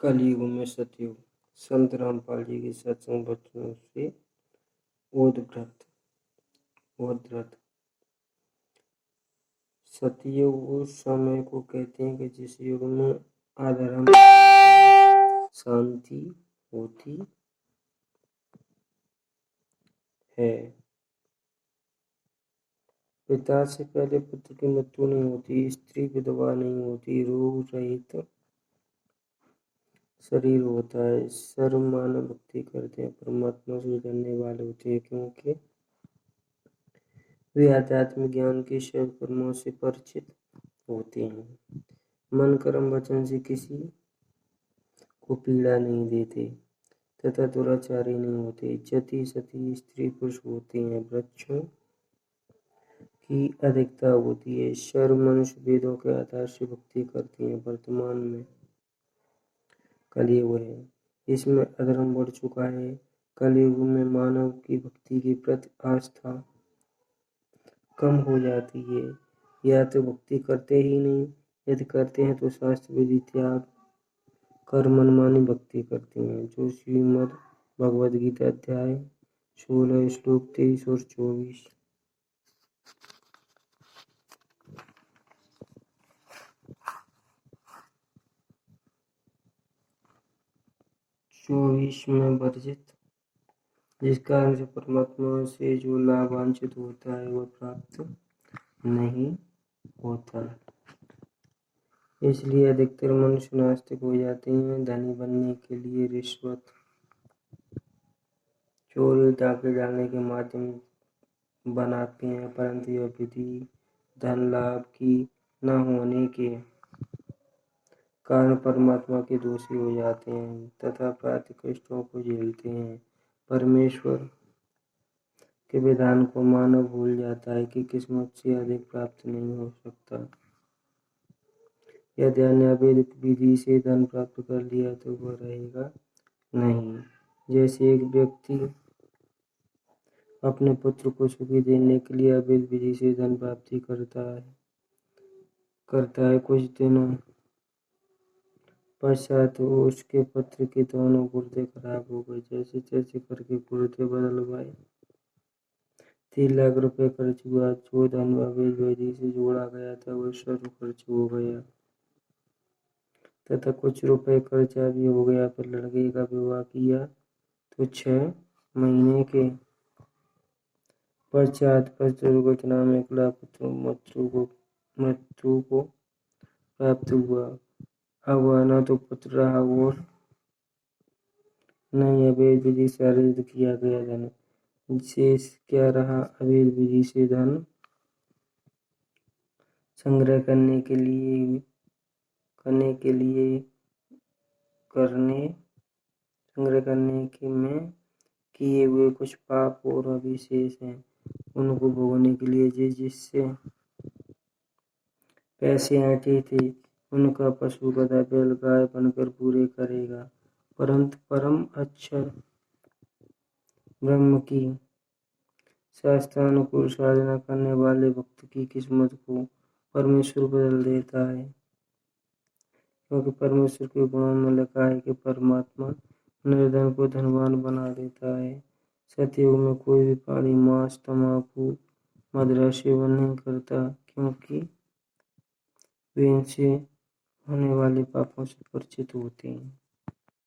कलयुग में सतयुग। संत रामपाल जी के सत्संग बचनों से ओतप्रोत। सतयुग उस समय को कहते हैं कि जिस युग में अधर्म शांति होती है। पिता से पहले पुत्र की मृत्यु नहीं होती, स्त्री विधवा नहीं होती, रोग रहित शरीर होता है। सर्व मानव भक्ति करते हैं, परमात्मा से जानने वाले होते हैं, क्योंकि वे आध्यात्मिक ज्ञान के सब कर्मों से परिचित होते हैं। मन कर्म वचन से किसी को पीड़ा नहीं देते तथा दुराचारी नहीं होते। जति सती स्त्री पुरुष होते हैं, वृक्षों की अधिकता होती है। सर्व मनुष्य वेदों के आधार से भक्ति करते हैं। वर्तमान में कलयुग है, इसमें अधर्म बढ़ चुका है। कलयुग में मानव की भक्ति के प्रति आस्था कम हो जाती है, या तो भक्ति करते ही नहीं, यदि करते हैं तो शास्त्र विधि त्याग कर मनमानी भक्ति करते हैं। जो श्रीमद् भगवद गीता अध्याय 16 श्लोक 23 और 24। में वर्जित, जिस कारण से परमात्मा से जो लाभ वांछित होता है वह प्राप्त नहीं होता। इसलिए अधिकतर मनुष्य नास्तिक हो जाते हैं। धनी बनने के लिए रिश्वत, चोरी डाके डालने के माध्यम बनाते हैं, परंतु यह विधि धन लाभ की न होने के कारण परमात्मा के दोषी हो जाते हैं तथा प्राप्त कष्टों को झेलते हैं। परमेश्वर के विधान को मानव भूल जाता है कि किस्मत से अधिक प्राप्त नहीं हो सकता। यदि अन्य वैदिक विधि से धन प्राप्त कर लिया तो वह रहेगा नहीं। जैसे एक व्यक्ति अपने पुत्र को सुखी देने के लिए अवैध विधि से धन प्राप्ति करता है, कुछ दिनों पश्चात उसके पुत्र के दोनों गुर्दे खराब हो गए। जैसे तैसे करके गुर्दे बदलवाए 3 लाख रुपए खर्च हुआ। जो धन अवैध विधि से जोड़ा गया था वह सर्व खर्च हो गया तथा कुछ रुपए खर्चा भी हो गया। पर लड़के का विवाह किया तो 6 महीने के पश्चात पशु दुर्घटना में एकला पुत्र मृत्यु को प्राप्त हुआ। अब वह न तो पुत्र रहा और न ही अवैध विधि से अर्जित किया गया धन। शेष क्या रहा? अवैध विधि से धन संग्रह करने के में किए हुए कुछ पाप और अभिशेष हैं, उनको भोगने के लिए जिससे पैसे आटे थे उनका पशु गधा बैल गाय बनकर पूरे करेगा। परंतु परम अक्षर ब्रह्म की शास्त्रानुकूल साधना करने वाले भक्त की किस्मत को परमेश्वर बदल देता है, क्योंकि परमेश्वर के गुणों में लिखा है कि परमात्मा निर्धन को धनवान बना देता है। सतयुग में कोई भी प्राणी मांस तंबाकू मदिरा सेवन नहीं करता, क्योंकि वे इनसे होने वाले पापों से परिचित होते हैं।